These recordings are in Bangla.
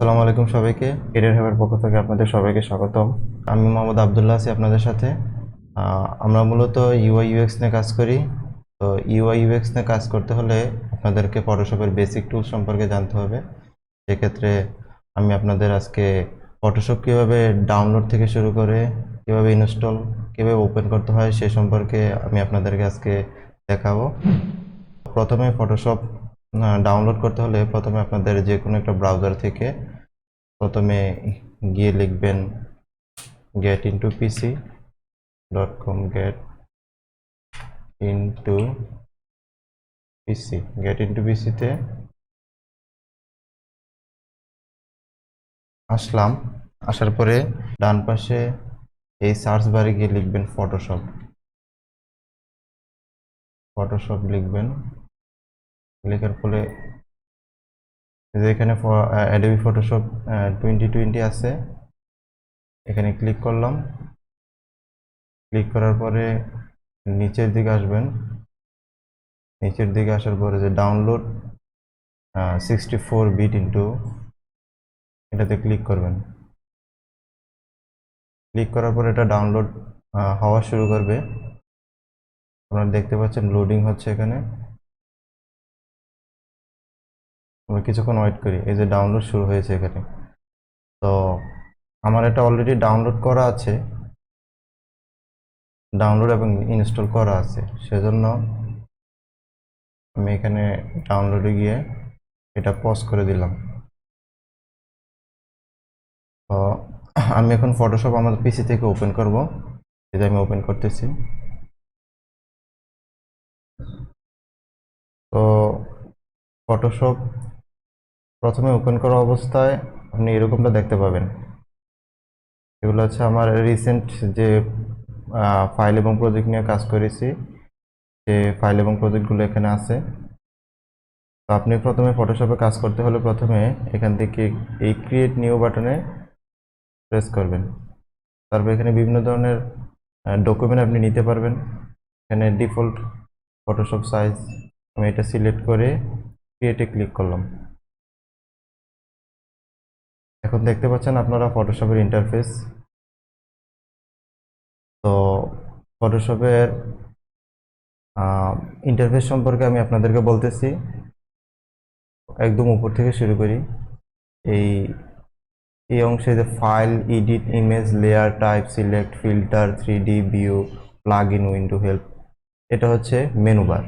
আসসালামু আলাইকুম সবাইকে। ক্যারিয়ার হাবের পক্ষ থেকে আপনাদের সবাইকে স্বাগতম। আমি মোহাম্মদ আবদুল্লাহ আছি আপনাদের সাথে। আমরা মূলত ইউআই ইউএক্স নিয়ে কাজ করি। তো ইউআই ইউএক্স নিয়ে কাজ করতে হলে আপনাদেরকে ফটোশপের বেসিক টুল সম্পর্কে জানতে হবে। সেক্ষেত্রে আমি আপনাদের আজকে ফটোশপ কীভাবে ডাউনলোড থেকে শুরু করে কীভাবে ইনস্টল, কীভাবে ওপেন করতে হয় সে সম্পর্কে আমি আপনাদেরকে আজকে দেখাবো। প্রথমে ফটোশপ ডাউনলোড করতে হলে প্রথমে আপনাদের যে কোনো একটা ব্রাউজার থেকে প্রথমে গিয়ে লিখবেন getintopc.com getintopc তে আসলাম। আসার পরে ডান পাশে এই সার্চ বারে গিয়ে লিখবেন ফটোশপ লিখবেন। লেখার পরে এখানে অ্যাডোবি ফটোশপ 2020 আছে, এখানে ক্লিক করলাম। ক্লিক করার পরে নিচের দিকে আসবেন। নিচের দিকে আসার পরে যে ডাউনলোড 64 বিট ইন্টু, এটাতে ক্লিক করবেন। ক্লিক করার পর এটা ডাউনলোড হওয়া শুরু করবে। আপনারা দেখতে পাচ্ছেন লোডিং হচ্ছে এখানে। আমরা কিছুক্ষণ ওয়েট করি। এই যে ডাউনলোড শুরু হয়েছে এখানে। তো আমার এটা অলরেডি ডাউনলোড করা আছে, ডাউনলোড এবং ইনস্টল করা আছে, সেজন্য আমি এখানে ডাউনলোডে গিয়ে এটা পজ করে দিলাম। তো আমি এখন ফটোশপ আমার পিসি থেকে ওপেন করব। এটা আমি ওপেন করতেছি। তো ফটোশপ প্রথমে ওপেন করা অবস্থায় আপনি এরকমটা দেখতে পাবেন। এগুলো হচ্ছে আমার রিসেন্ট যে ফাইল এবং প্রজেক্ট নিয়ে কাজ করেছি, যে ফাইল এবং প্রজেক্টগুলো এখানে আছে। তো আপনি প্রথমে ফটোশপে কাজ করতে হলে প্রথমে এখান থেকে এই ক্রিয়েট নিউ বাটনে প্রেস করবেন। তারপর এখানে বিভিন্ন ধরনের ডকুমেন্ট আপনি নিতে পারবেন। এখানে ডিফল্ট ফটোশপ সাইজ, আমি এটা সিলেক্ট করে ক্রিয়েটে ক্লিক করলাম। এখন দেখতে পাচ্ছেন আপনারা ফটোশপের ইন্টারফেস। তো ফটোশপের ইন্টারফেস সম্পর্কে আমি আপনাদেরকে বলতেছি। একদম উপর থেকে শুরু করি। এই এই অংশে যে file, edit, image, layer, type, select, filter, 3D view, plug in, window help, এটা হচ্ছে মেনু বার।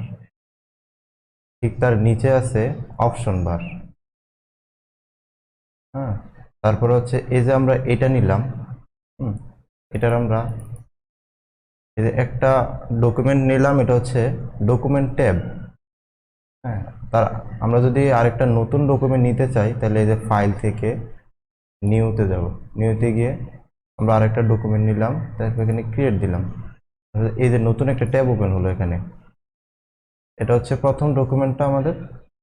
ঠিক তার নিচে আছে অপশন বার। হ্যাঁ, তারপরে হচ্ছে এই যে আমরা এটা নিলাম, এটার আমরা এই যে একটা ডকুমেন্ট নিলাম, এটা হচ্ছে ডকুমেন্ট ট্যাব। হ্যাঁ, তার আমরা যদি আরেকটা নতুন ডকুমেন্ট নিতে চাই তাহলে এই যে ফাইল থেকে নিউতে যাব। নিউতে গিয়ে আমরা আরেকটা ডকুমেন্ট নিলাম, তারপর এখানে ক্রিয়েট দিলাম। এই যে নতুন একটা ট্যাব ওপেন হলো এখানে। এটা হচ্ছে প্রথম ডকুমেন্টটা আমাদের,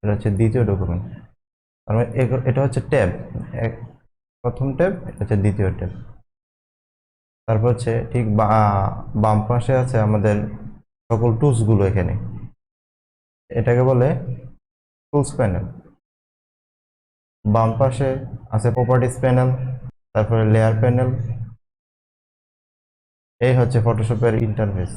এটা হচ্ছে দ্বিতীয় ডকুমেন্ট। মানে এটা হচ্ছে ট্যাব, প্রথম ট্যাব, এটা হচ্ছে দ্বিতীয় ট্যাব। তারপর হচ্ছে ঠিক বাম পাশে আছে আমাদের সকল টুলসগুলো। এখানে এটাকে বলে টুলস প্যানেল। বাম পাশে আছে প্রপার্টিস প্যানেল, তারপরে লেয়ার প্যানেল। এই হচ্ছে ফটোশপের ইন্টারফেস।